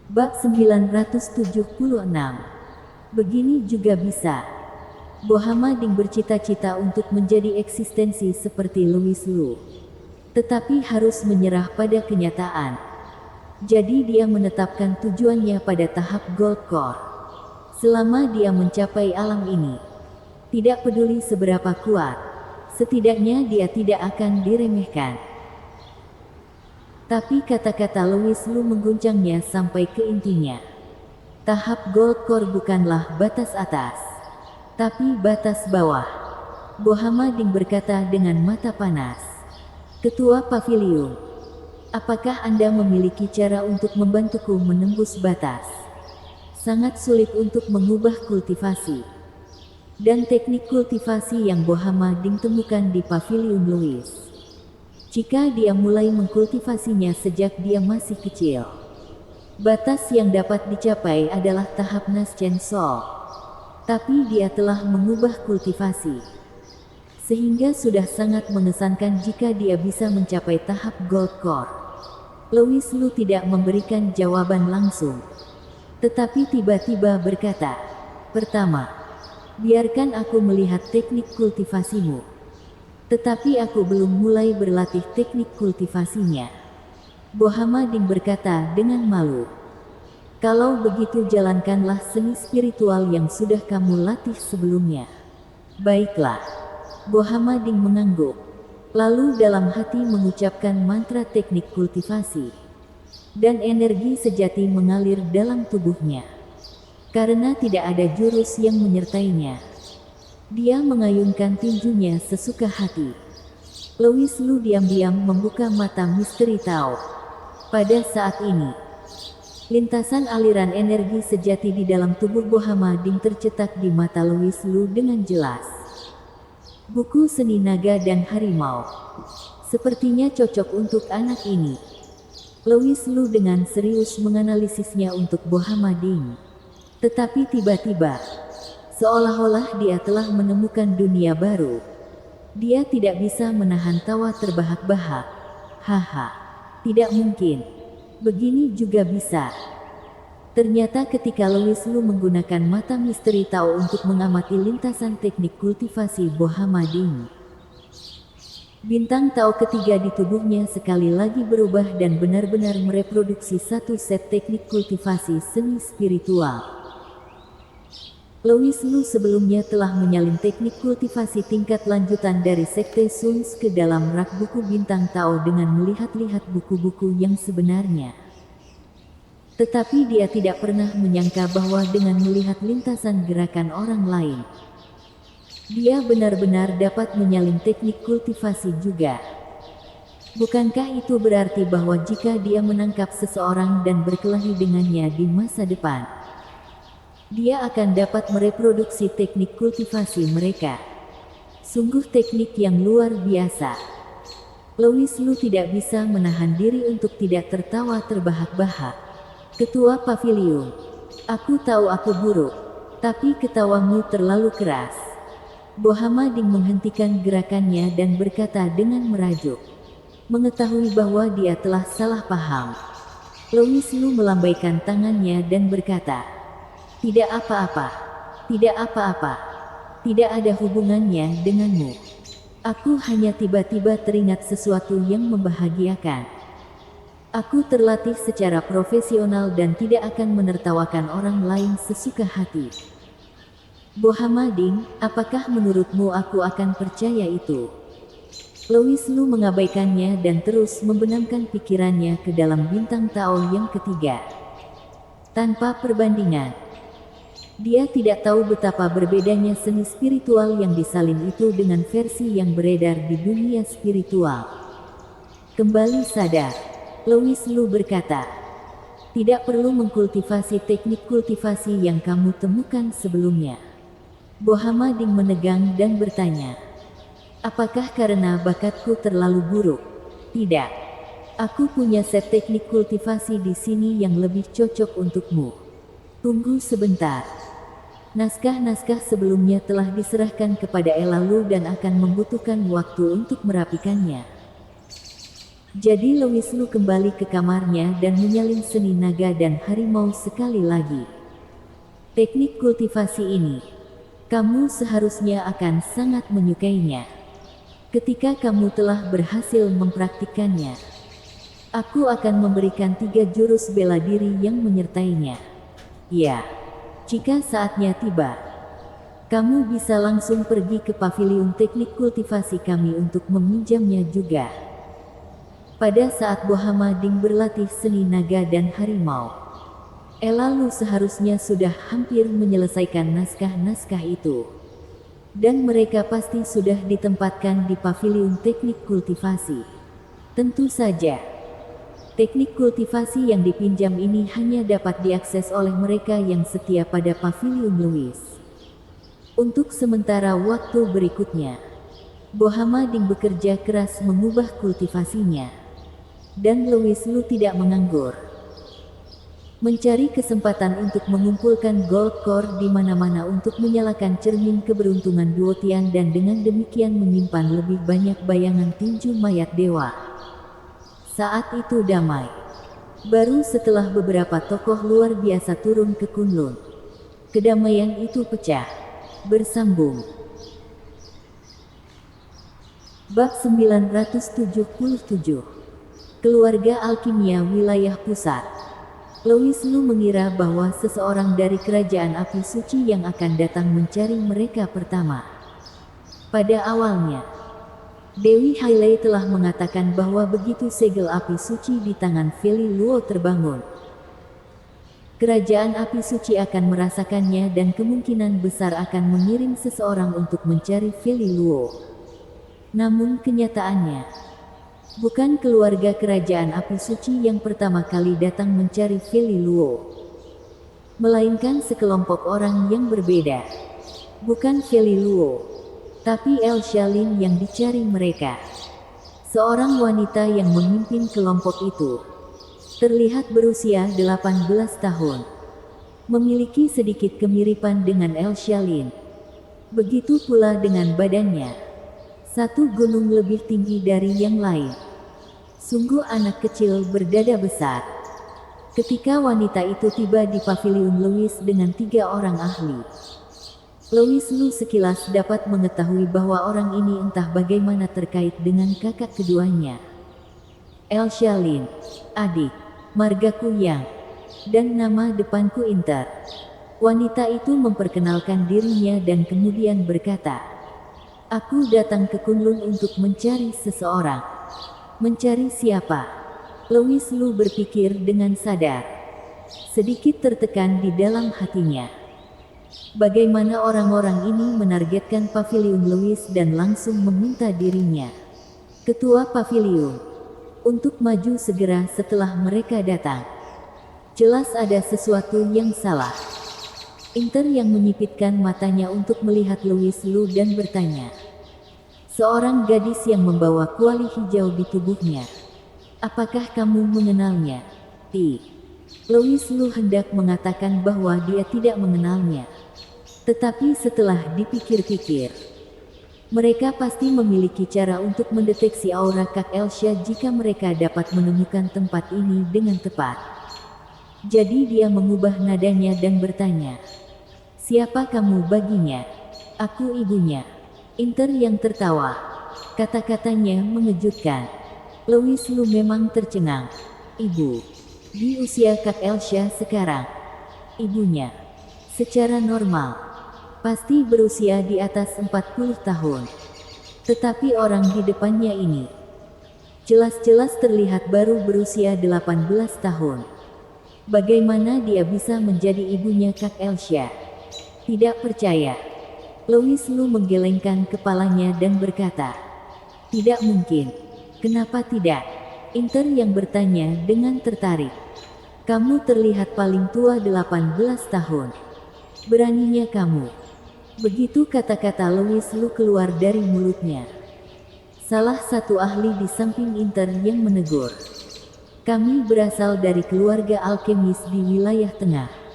Bab 976. Begini juga bisa. Bohamading bercita-cita untuk menjadi eksistensi seperti Louis Lu. Tetapi harus menyerah pada kenyataan. Jadi dia menetapkan tujuannya pada tahap Gold Core. Selama dia mencapai alam ini, tidak peduli seberapa kuat, setidaknya dia tidak akan diremehkan. Tapi kata-kata Louis Lu mengguncangnya sampai ke intinya. Tahap Gold Core bukanlah batas atas, tapi batas bawah. Bohamading berkata dengan mata panas. Ketua Pavilion, apakah Anda memiliki cara untuk membantuku menembus batas? Sangat sulit untuk mengubah kultivasi. Dan teknik kultivasi yang Bohamading temukan di Pavilion Louis. Jika dia mulai mengkultivasinya sejak dia masih kecil, batas yang dapat dicapai adalah tahap Nascent Soul. Tapi dia telah mengubah kultivasi, sehingga sudah sangat mengesankan jika dia bisa mencapai tahap Gold Core. Louis Lu tidak memberikan jawaban langsung, tetapi tiba-tiba berkata, "Pertama, biarkan aku melihat teknik kultivasimu." Tetapi aku belum mulai berlatih teknik kultivasinya. Bohamading berkata dengan malu. Kalau begitu jalankanlah seni spiritual yang sudah kamu latih sebelumnya. Baiklah. Bohamading mengangguk. Lalu dalam hati mengucapkan mantra teknik kultivasi. Dan energi sejati mengalir dalam tubuhnya. Karena tidak ada jurus yang menyertainya, dia mengayunkan tinjunya sesuka hati. Louis Lu diam-diam membuka mata misteri Tao. Pada saat ini, lintasan aliran energi sejati di dalam tubuh Bohamading tercetak di mata Louis Lu dengan jelas. Buku Seni Naga dan Harimau. Sepertinya cocok untuk anak ini. Louis Lu dengan serius menganalisisnya untuk Bohamading. Tetapi tiba-tiba, seolah-olah dia telah menemukan dunia baru. Dia tidak bisa menahan tawa terbahak-bahak. Haha, tidak mungkin. Begini juga bisa. Ternyata ketika Louis Lu menggunakan mata misteri Tao untuk mengamati lintasan teknik kultivasi Bohamading, bintang Tao ketiga di tubuhnya sekali lagi berubah dan benar-benar mereproduksi satu set teknik kultivasi seni spiritual. Louis Lu sebelumnya telah menyalin teknik kultivasi tingkat lanjutan dari Sekte Suns ke dalam rak buku bintang Tao dengan melihat-lihat buku-buku yang sebenarnya. Tetapi dia tidak pernah menyangka bahwa dengan melihat lintasan gerakan orang lain, dia benar-benar dapat menyalin teknik kultivasi juga. Bukankah itu berarti bahwa jika dia menangkap seseorang dan berkelahi dengannya di masa depan, dia akan dapat mereproduksi teknik kultivasi mereka? Sungguh teknik yang luar biasa. Louis Lu tidak bisa menahan diri untuk tidak tertawa terbahak-bahak. Ketua Pavilion, aku tahu aku buruk, tapi ketawamu terlalu keras. Bohamading menghentikan gerakannya dan berkata dengan merajuk. Mengetahui bahwa dia telah salah paham, Louis Lu melambaikan tangannya dan berkata, "Tidak apa-apa. Tidak apa-apa. Tidak ada hubungannya denganmu. Aku hanya tiba-tiba teringat sesuatu yang membahagiakan. Aku terlatih secara profesional dan tidak akan menertawakan orang lain sesuka hati." Bohamading, apakah menurutmu aku akan percaya itu? Louis Lu mengabaikannya dan terus membenamkan pikirannya ke dalam bintang Tao yang ketiga. Tanpa perbandingan, dia tidak tahu betapa berbedanya seni spiritual yang disalin itu dengan versi yang beredar di dunia spiritual. Kembali sadar, Louis Lu berkata, "Tidak perlu mengkultivasi teknik kultivasi yang kamu temukan sebelumnya." Bohamading menegang dan bertanya, "Apakah karena bakatku terlalu buruk?" "Tidak. Aku punya set teknik kultivasi di sini yang lebih cocok untukmu. Tunggu sebentar. Naskah-naskah sebelumnya telah diserahkan kepada Elalu dan akan membutuhkan waktu untuk merapikannya." Jadi Louis Lu kembali ke kamarnya dan menyalin seni naga dan harimau sekali lagi. Teknik kultivasi ini, kamu seharusnya akan sangat menyukainya. Ketika kamu telah berhasil mempraktikkannya, aku akan memberikan 3 jurus bela diri yang menyertainya. Ya, jika saatnya tiba, kamu bisa langsung pergi ke paviliun teknik kultivasi kami untuk meminjamnya juga. Pada saat Bohama Ding berlatih seni naga dan harimau, Ella Lu seharusnya sudah hampir menyelesaikan naskah-naskah itu. Dan mereka pasti sudah ditempatkan di paviliun teknik kultivasi. Tentu saja, teknik kultivasi yang dipinjam ini hanya dapat diakses oleh mereka yang setia pada paviliun Louis. Untuk sementara waktu berikutnya, Bohama Ding bekerja keras mengubah kultivasinya. Dan Louis Lu tidak menganggur. Mencari kesempatan untuk mengumpulkan gold core di mana-mana untuk menyalakan cermin keberuntungan Duotian dan dengan demikian menyimpan lebih banyak bayangan tinju mayat dewa. Saat itu damai. Baru setelah beberapa tokoh luar biasa turun ke Kunlun, kedamaian itu pecah. Bersambung. Bab 977. Keluarga Alkimia Wilayah Pusat. Louis Lu mengira bahwa seseorang dari Kerajaan Api Suci yang akan datang mencari mereka pertama. Pada awalnya, Dewi Hailey telah mengatakan bahwa begitu segel api suci di tangan Feli Luo terbangun, Kerajaan Api Suci akan merasakannya dan kemungkinan besar akan mengirim seseorang untuk mencari Feli Luo. Namun kenyataannya, bukan keluarga Kerajaan Api Suci yang pertama kali datang mencari Feli Luo, melainkan sekelompok orang yang berbeda. Bukan Feli Luo, tapi Elsia Lin yang dicari mereka. Seorang wanita yang memimpin kelompok itu terlihat berusia 18 tahun, memiliki sedikit kemiripan dengan Elsia Lin. Begitu pula dengan badannya, satu gunung lebih tinggi dari yang lain. Sungguh anak kecil berdada besar. Ketika wanita itu tiba di paviliun Louis dengan 3 orang ahli, Louis Lu sekilas dapat mengetahui bahwa orang ini entah bagaimana terkait dengan kakak keduanya, Elsia Lin, adik, margaku Yang, dan nama depanku Inter. Wanita itu memperkenalkan dirinya dan kemudian berkata, "Aku datang ke Kunlun untuk mencari seseorang." Mencari siapa? Louis Lu berpikir dengan sadar. Sedikit tertekan di dalam hatinya. Bagaimana orang-orang ini menargetkan paviliun Louis dan langsung meminta dirinya, ketua paviliun, untuk maju segera setelah mereka datang. Jelas ada sesuatu yang salah. Inter yang menyipitkan matanya untuk melihat Louis Lu dan bertanya. Seorang gadis yang membawa kuali hijau di tubuhnya. Apakah kamu mengenalnya? Louis Lu hendak mengatakan bahwa dia tidak mengenalnya. Tetapi setelah dipikir-pikir, mereka pasti memiliki cara untuk mendeteksi aura Kak Elsia jika mereka dapat menemukan tempat ini dengan tepat. Jadi dia mengubah nadanya dan bertanya, "Siapa kamu baginya?" "Aku ibunya." Inter yang tertawa. Kata-katanya mengejutkan. Louis Lu memang tercengang. Ibu. Di usia Kak Elsia sekarang. Ibunya. Secara normal, pasti berusia di atas 40 tahun. Tetapi orang di depannya ini, jelas-jelas terlihat baru berusia 18 tahun. Bagaimana dia bisa menjadi ibunya Kak Elsia? Tidak percaya. Louis Lu menggelengkan kepalanya dan berkata, "Tidak mungkin." "Kenapa tidak?" Inter yang bertanya dengan tertarik. "Kamu terlihat paling tua 18 tahun. Beraninya kamu." Begitu kata-kata Louis Lu keluar dari mulutnya, salah satu ahli di samping Inter yang menegur, "Kami berasal dari keluarga alkemis di wilayah tengah.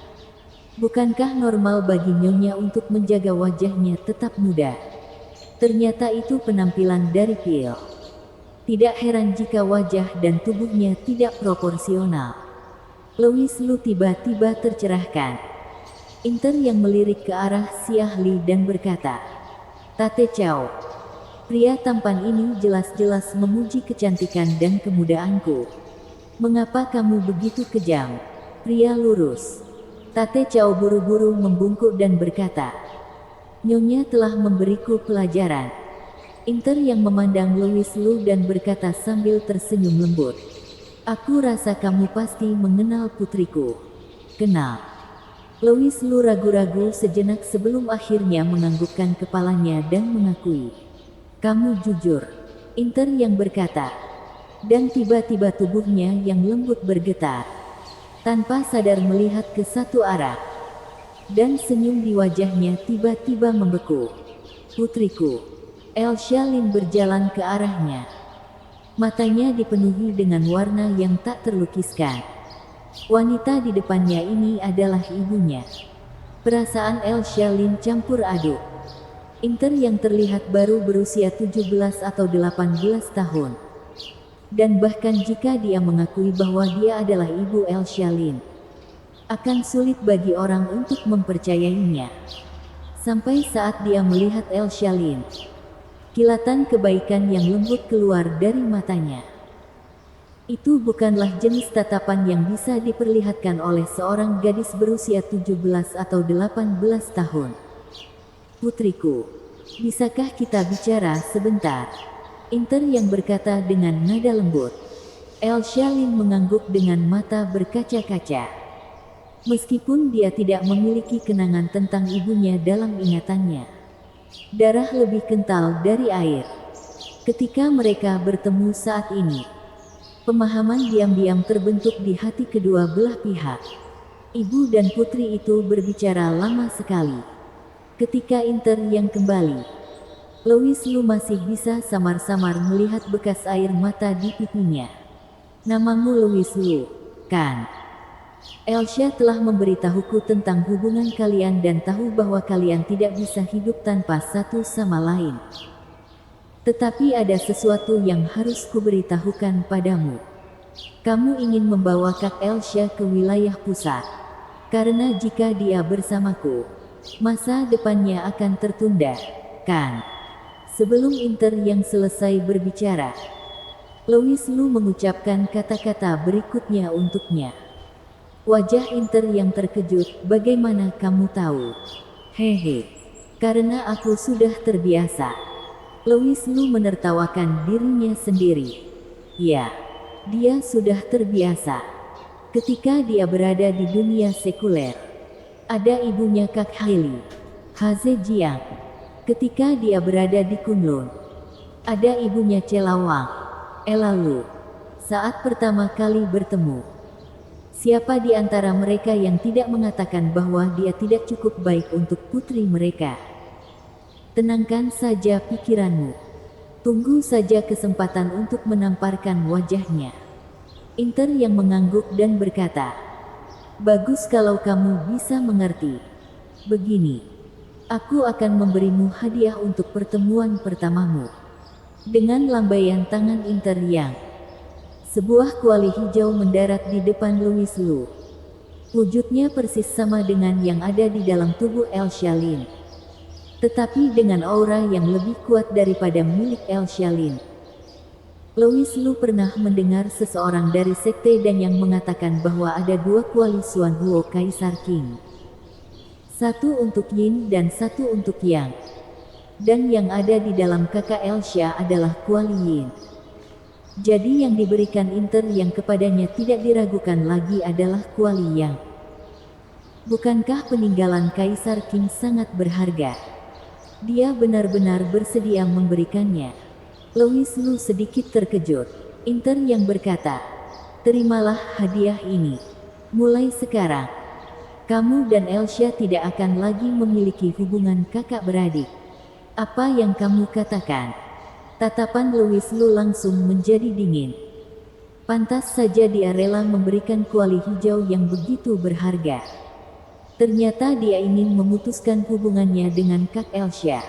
Bukankah normal bagi nyonya untuk menjaga wajahnya tetap muda?" Ternyata itu penampilan dari Pil. Tidak heran jika wajah dan tubuhnya tidak proporsional. Louis Lu tiba-tiba tercerahkan. Inter yang melirik ke arah si ahli dan berkata, "Tate Chow, pria tampan ini jelas-jelas memuji kecantikan dan kemudaanku. Mengapa kamu begitu kejam, pria lurus?" Tate Chow buru-buru membungkuk dan berkata, "Nyonya telah memberiku pelajaran." Inter yang memandang Louis Lu dan berkata sambil tersenyum lembut, "Aku rasa kamu pasti mengenal putriku." "Kenal?" Louis Lu ragu-ragu sejenak sebelum akhirnya menganggukkan kepalanya dan mengakui. "Kamu jujur," Inter yang berkata. Dan tiba-tiba tubuhnya yang lembut bergetar. Tanpa sadar melihat ke satu arah. Dan senyum di wajahnya tiba-tiba membeku. "Putriku." Elsa Lin berjalan ke arahnya. Matanya dipenuhi dengan warna yang tak terlukiskan. Wanita di depannya ini adalah ibunya. Perasaan Elsa Lin campur aduk. Inter yang terlihat baru berusia 17 atau 18 tahun. Dan bahkan jika dia mengakui bahwa dia adalah ibu Elsa Lin, akan sulit bagi orang untuk mempercayainya. Sampai saat dia melihat Elsa Lin, kilatan kebaikan yang lembut keluar dari matanya. Itu bukanlah jenis tatapan yang bisa diperlihatkan oleh seorang gadis berusia 17 atau 18 tahun. "Putriku, bisakah kita bicara sebentar?" Inter yang berkata dengan nada lembut. Elsa Lin mengangguk dengan mata berkaca-kaca. Meskipun dia tidak memiliki kenangan tentang ibunya dalam ingatannya. Darah lebih kental dari air. Ketika mereka bertemu saat ini, pemahaman diam-diam terbentuk di hati kedua belah pihak. Ibu dan putri itu berbicara lama sekali. Ketika Inter yang kembali, Louis Lu masih bisa samar-samar melihat bekas air mata di pipinya. "Namamu Louis Lu, kan? Elsa telah memberitahuku tentang hubungan kalian dan tahu bahwa kalian tidak bisa hidup tanpa satu sama lain. Tetapi ada sesuatu yang harus kuberitahukan padamu. Kamu ingin membawa Kak Elsa ke wilayah pusat. Karena jika dia bersamaku, masa depannya akan tertunda, kan?" Sebelum Inter yang selesai berbicara, Louis Lu mengucapkan kata-kata berikutnya untuknya. Wajah Inter yang terkejut, "Bagaimana kamu tahu?" "Hehe, karena aku sudah terbiasa." Louis Lu menertawakan dirinya sendiri. Ya, dia sudah terbiasa. Ketika dia berada di dunia sekuler, ada ibunya Kak Hailey, Haze Jiang. Ketika dia berada di Kunlun, ada ibunya Celawang, Ella Lu. Saat pertama kali bertemu, siapa di antara mereka yang tidak mengatakan bahwa dia tidak cukup baik untuk putri mereka? Tenangkan saja pikiranmu. Tunggu saja kesempatan untuk menamparkan wajahnya. Inter yang mengangguk dan berkata, "Bagus kalau kamu bisa mengerti. Begini. Aku akan memberimu hadiah untuk pertemuan pertamamu." Dengan lambaian tangan Inter yang, sebuah kuali hijau mendarat di depan Louis Lu. Wujudnya persis sama dengan yang ada di dalam tubuh Elsa Lin, tetapi dengan aura yang lebih kuat daripada milik Elsa Lin. Louis Lu pernah mendengar seseorang dari sekte dan yang mengatakan bahwa ada dua kuali Xuan Huo Kaisar Qing. Satu untuk Yin dan satu untuk Yang. Dan yang ada di dalam kakak Elsa adalah kuali Yin. Jadi yang diberikan Inter yang kepadanya tidak diragukan lagi adalah kuali Yang. Bukankah peninggalan Kaisar Qing sangat berharga? Dia benar-benar bersedia memberikannya. Louis Lu sedikit terkejut. Inter yang berkata, "Terimalah hadiah ini. Mulai sekarang, kamu dan Elsa tidak akan lagi memiliki hubungan kakak beradik." "Apa yang kamu katakan?" Tatapan Louis Lu langsung menjadi dingin. Pantas saja dia rela memberikan kuali hijau yang begitu berharga. Ternyata dia ingin memutuskan hubungannya dengan Kak Elsa.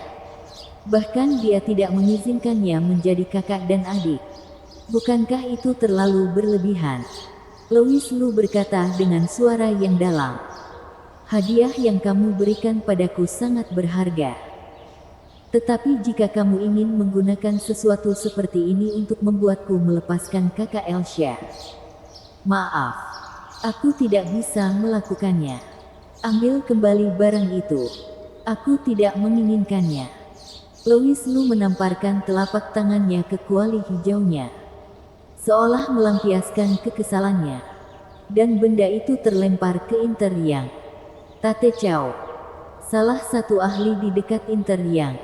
Bahkan dia tidak mengizinkannya menjadi kakak dan adik. Bukankah itu terlalu berlebihan? Louis Lu berkata dengan suara yang dalam. Hadiah yang kamu berikan padaku sangat berharga. Tetapi jika kamu ingin menggunakan sesuatu seperti ini untuk membuatku melepaskan kakak Elsa, maaf, aku tidak bisa melakukannya. Ambil kembali barang itu. Aku tidak menginginkannya. Louis Lu menamparkan telapak tangannya ke kuali hijaunya, seolah melampiaskan kekesalannya. Dan benda itu terlempar ke Inter Yang. Tate Chow, salah satu ahli di dekat Inter Yang,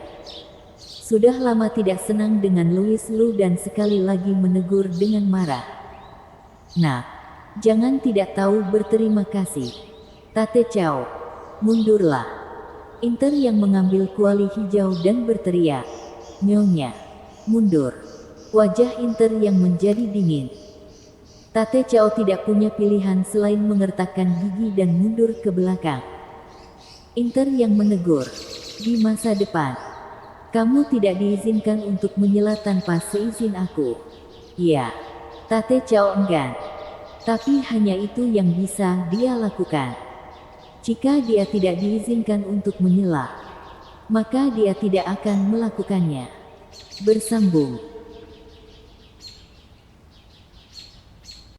sudah lama tidak senang dengan Louis Lu dan sekali lagi menegur dengan marah. Nah, jangan tidak tahu berterima kasih. Tate Chow, mundurlah. Inter yang mengambil kuali hijau dan berteriak, Nyonya, mundur. Wajah Inter yang menjadi dingin. Tate Chow tidak punya pilihan selain mengertakkan gigi dan mundur ke belakang. Inter yang menegur, di masa depan, kamu tidak diizinkan untuk menyela tanpa seizin aku. Ya, Tate Chow enggan. Tapi hanya itu yang bisa dia lakukan. Jika dia tidak diizinkan untuk menyela, maka dia tidak akan melakukannya. Bersambung.